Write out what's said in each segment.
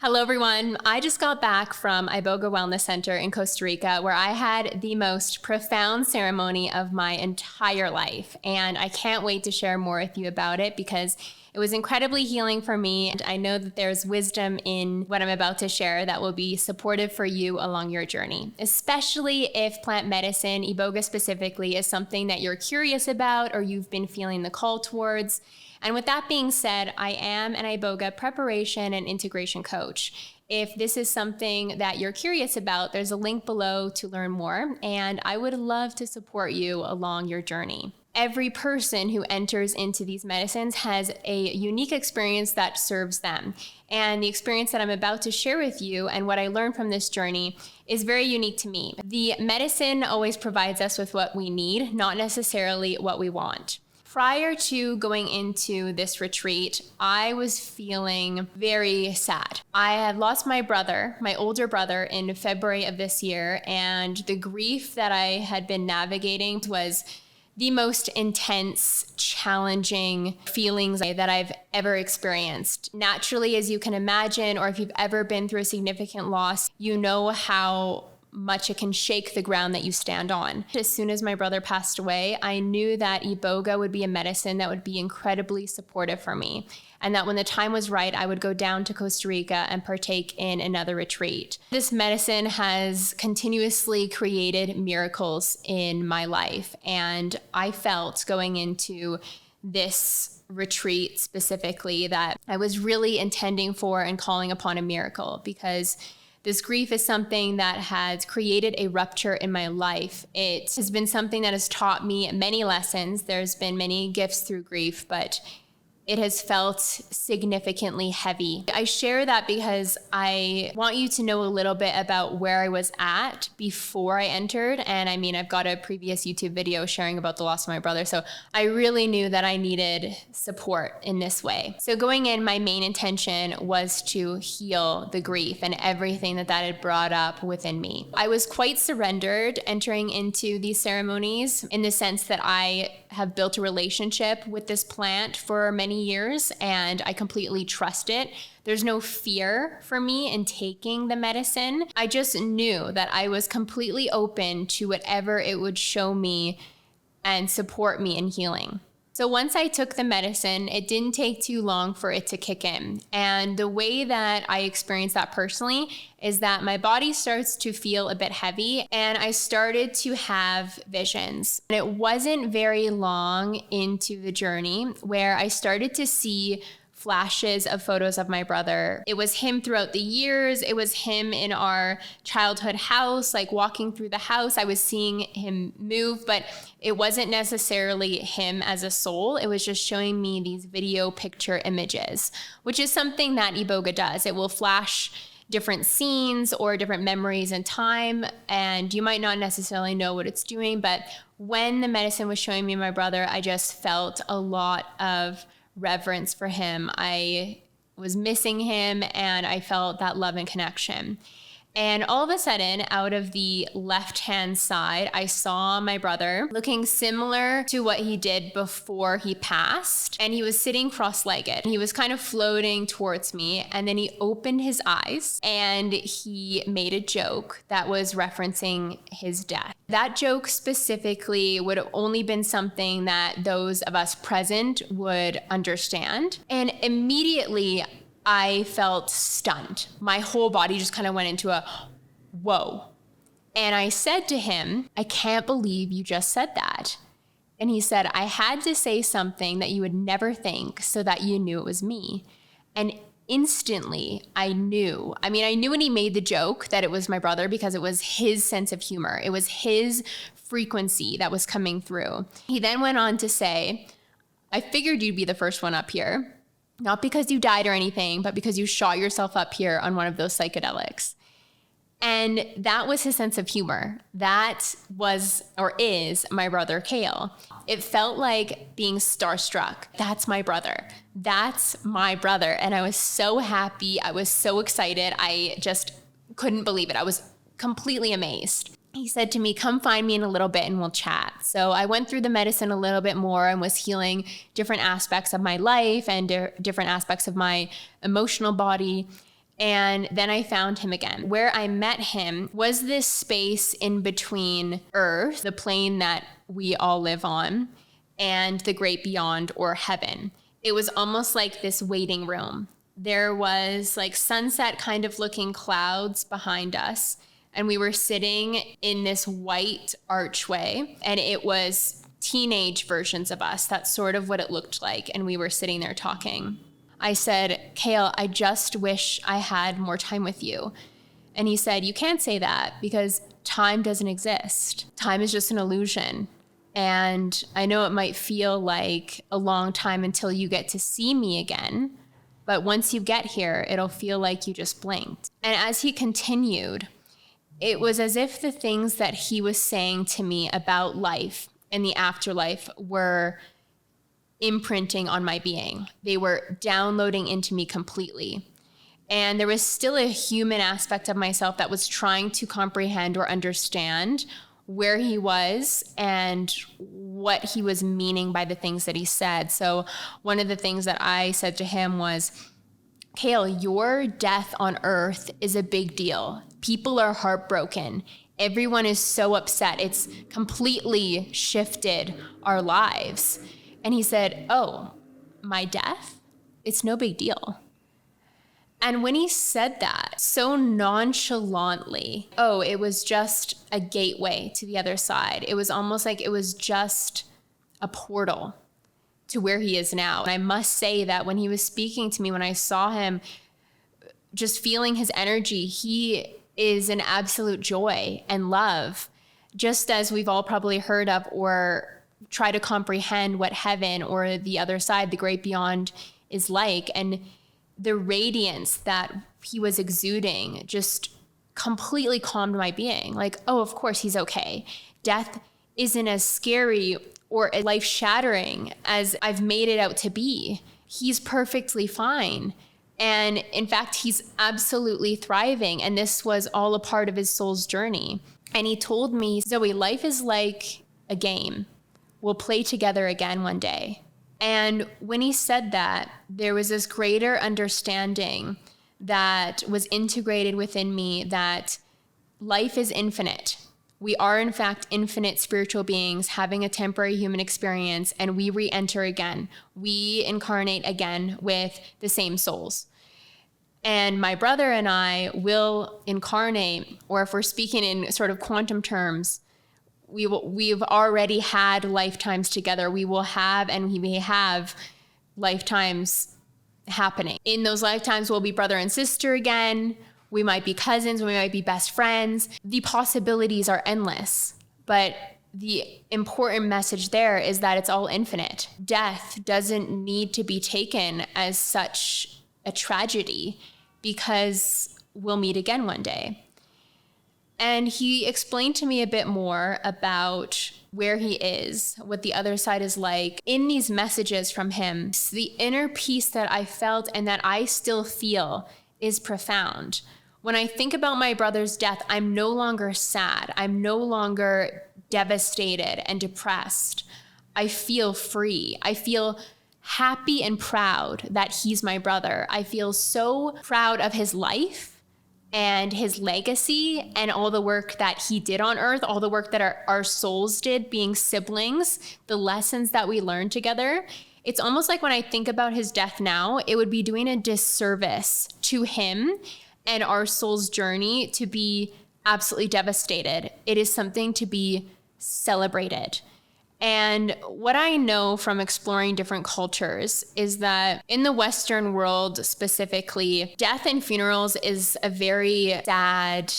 Hello, everyone. I just got back from Iboga Wellness Center in Costa Rica, where I had the most profound ceremony of my entire life. And I can't wait to share more with you about it because it was incredibly healing for me. And I know that there's wisdom in what I'm about to share that will be supportive for you along your journey, especially if plant medicine, Iboga specifically, is something that you're curious about or you've been feeling the call towards. And with that being said, I am an Iboga preparation and integration coach. If this is something that you're curious about, there's a link below to learn more, and I would love to support you along your journey. Every person who enters into these medicines has a unique experience that serves them. And the experience that I'm about to share with you and what I learned from this journey is very unique to me. The medicine always provides us with what we need, not necessarily what we want. Prior to going into this retreat, I was feeling very sad. I had lost my brother, my older brother, in February of this year, and the grief that I had been navigating was the most intense, challenging feelings that I've ever experienced. Naturally, as you can imagine, or if you've ever been through a significant loss, you know how much it can shake the ground that you stand on. As soon as my brother passed away, I knew that Iboga would be a medicine that would be incredibly supportive for me, and that when the time was right, I would go down to Costa Rica and partake in another retreat. This medicine has continuously created miracles in my life, and I felt going into this retreat specifically that I was really intending for and calling upon a miracle, because this grief is something that has created a rupture in my life. It has been something that has taught me many lessons. There's been many gifts through grief, but it has felt significantly heavy. I share that because I want you to know a little bit about where I was at before I entered. And I mean, I've got a previous YouTube video sharing about the loss of my brother. So I really knew that I needed support in this way. So going in, my main intention was to heal the grief and everything that had brought up within me. I was quite surrendered entering into these ceremonies in the sense that I have built a relationship with this plant for many years, and I completely trust it. There's no fear for me in taking the medicine. I just knew that I was completely open to whatever it would show me and support me in healing. So once I took the medicine, it didn't take too long for it to kick in. And the way that I experienced that personally is that my body starts to feel a bit heavy, and I started to have visions. And it wasn't very long into the journey where I started to see flashes of photos of my brother. It was him throughout the years. It was him in our childhood house, like walking through the house. I was seeing him move, but it wasn't necessarily him as a soul. It was just showing me these video picture images, which is something that Iboga does. It will flash different scenes or different memories in time, and you might not necessarily know what it's doing, but when the medicine was showing me my brother, I just felt a lot of reverence for him. I was missing him, and I felt that love and connection. And all of a sudden, out of the left-hand side, I saw my brother looking similar to what he did before he passed. And he was sitting cross-legged. He was kind of floating towards me. And then he opened his eyes and he made a joke that was referencing his death. That joke specifically would have only been something that those of us present would understand. And immediately, I felt stunned. My whole body just kind of went into a whoa. And I said to him, I can't believe you just said that. And he said, I had to say something that you would never think so that you knew it was me. And instantly I knew. I knew when he made the joke that it was my brother because it was his sense of humor. It was his frequency that was coming through. He then went on to say, I figured you'd be the first one up here. Not because you died or anything, but because you shot yourself up here on one of those psychedelics. And that was his sense of humor. That was, or is, my brother Kale. It felt like being starstruck. That's my brother. That's my brother. And I was so happy. I was so excited. I just couldn't believe it. I was completely amazed. He said to me, come find me in a little bit and we'll chat. So I went through the medicine a little bit more and was healing different aspects of my life and different aspects of my emotional body. And then I found him again. Where I met him was this space in between Earth, the plane that we all live on, and the great beyond, or heaven. It was almost like this waiting room. There was like sunset kind of looking clouds behind us, and we were sitting in this white archway, and it was teenage versions of us. That's sort of what it looked like. And we were sitting there talking. I said, Kale, I just wish I had more time with you. And he said, you can't say that because time doesn't exist. Time is just an illusion. And I know it might feel like a long time until you get to see me again, but once you get here, it'll feel like you just blinked. And as he continued, it was as if the things that he was saying to me about life and the afterlife were imprinting on my being. They were downloading into me completely. And there was still a human aspect of myself that was trying to comprehend or understand where he was and what he was meaning by the things that he said. So one of the things that I said to him was, Kale, your death on earth is a big deal. People are heartbroken. Everyone is so upset. It's completely shifted our lives. And he said, oh, my death? It's no big deal. And when he said that so nonchalantly, oh, it was just a gateway to the other side. It was almost like it was just a portal to where he is now. And I must say that when he was speaking to me, when I saw him, just feeling his energy, he is an absolute joy and love, just as we've all probably heard of or try to comprehend what heaven or the other side, the great beyond, is like. And the radiance that he was exuding just completely calmed my being. Like, oh, of course he's okay. Death isn't as scary or life-shattering as I've made it out to be. He's perfectly fine. And in fact, he's absolutely thriving. And this was all a part of his soul's journey. And he told me, Zoey, life is like a game. We'll play together again one day. And when he said that, there was this greater understanding that was integrated within me that life is infinite. We are, in fact, infinite spiritual beings having a temporary human experience, and we re-enter again. We incarnate again with the same souls. And my brother and I will incarnate, or if we're speaking in sort of quantum terms, we've already had lifetimes together. We will have, and we may have lifetimes happening. In those lifetimes, we'll be brother and sister again. We might be cousins. We might be best friends. The possibilities are endless. But the important message there is that it's all infinite. Death doesn't need to be taken as such a tragedy because we'll meet again one day. And he explained to me a bit more about where he is, what the other side is like. In these messages from him, the inner peace that I felt and that I still feel is profound. When I think about my brother's death, I'm no longer sad. I'm no longer devastated and depressed. I feel free. I feel happy and proud that he's my brother. I feel so proud of his life and his legacy and all the work that he did on earth, all the work that our souls did being siblings, the lessons that we learned together. It's almost like when I think about his death now, it would be doing a disservice to him and our soul's journey to be absolutely devastated. It is something to be celebrated. And what I know from exploring different cultures is that in the Western world specifically, death and funerals is a very sad,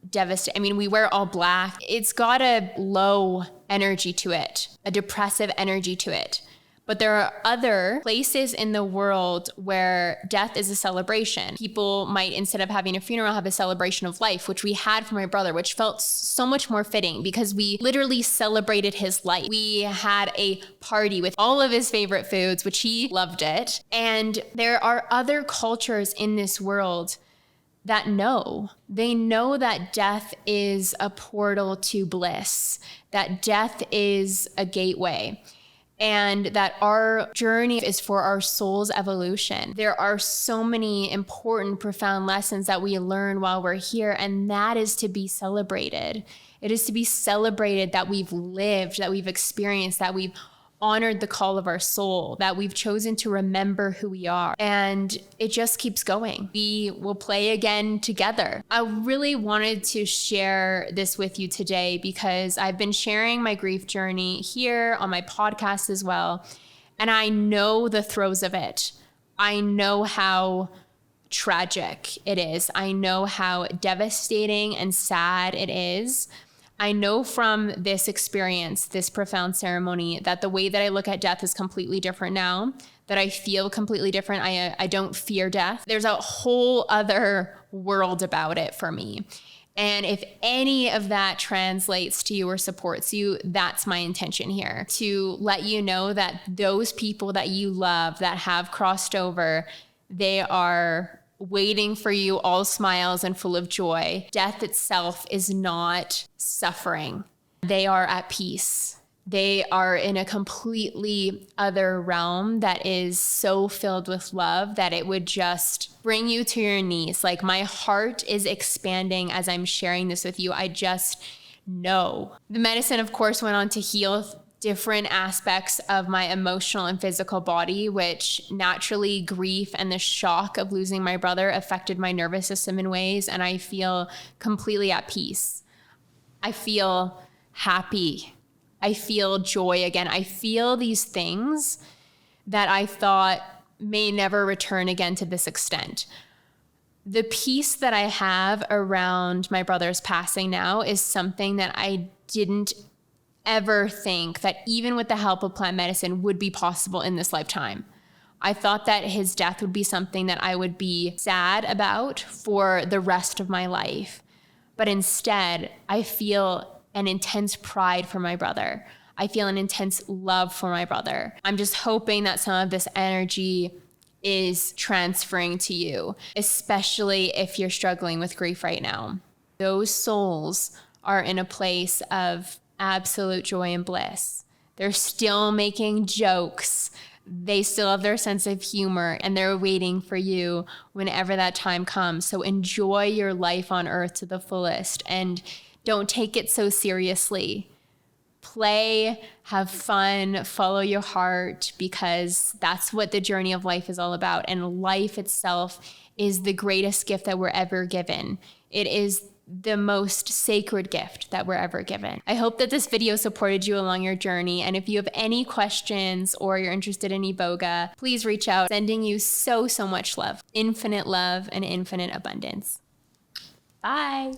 devastating. I mean, we wear all black. It's got a low energy to it, a depressive energy to it. But there are other places in the world where death is a celebration. People might, instead of having a funeral, have a celebration of life, which we had for my brother, which felt so much more fitting because we literally celebrated his life. We had a party with all of his favorite foods, which he loved it. And there are other cultures in this world that know. They know that death is a portal to bliss, that death is a gateway. and that our journey is for our soul's evolution. There are so many important, profound lessons that we learn while we're here, and that is to be celebrated. It is to be celebrated that we've lived, that we've experienced, that we've honored the call of our soul, that we've chosen to remember who we are. And it just keeps going. We will play again together. I really wanted to share this with you today because I've been sharing my grief journey here on my podcast as well. And I know the throes of it. I know how tragic it is. I know how devastating and sad it is. I know from this experience, this profound ceremony, that the way that I look at death is completely different now, that I feel completely different. I don't fear death. There's a whole other world about it for me. And if any of that translates to you or supports you, that's my intention here, to let you know that those people that you love that have crossed over, they are waiting for you, all smiles and full of joy. Death itself is not suffering. They are at peace. They are in a completely other realm that is so filled with love that it would just bring you to your knees. Like, my heart is expanding as I'm sharing this with you. I just know. The medicine, of course, went on to heal different aspects of my emotional and physical body, which naturally grief and the shock of losing my brother affected my nervous system in ways, and I feel completely at peace. I feel happy. I feel joy again. I feel these things that I thought may never return again to this extent. The peace that I have around my brother's passing now is something that I didn't ever think that even with the help of plant medicine would be possible in this lifetime. I thought that his death would be something that I would be sad about for the rest of my life. But instead, I feel an intense pride for my brother. I feel an intense love for my brother. I'm just hoping that some of this energy is transferring to you, especially if you're struggling with grief right now. Those souls are in a place of absolute joy and bliss. They're still making jokes. They still have their sense of humor, and they're waiting for you whenever that time comes. So enjoy your life on earth to the fullest and don't take it so seriously. Play, have fun, follow your heart, because that's what the journey of life is all about. And life itself is the greatest gift that we're ever given. It is the most sacred gift that we're ever given. I hope that this video supported you along your journey. And if you have any questions or you're interested in Iboga, please reach out. Sending you so much love, infinite love and infinite abundance. Bye.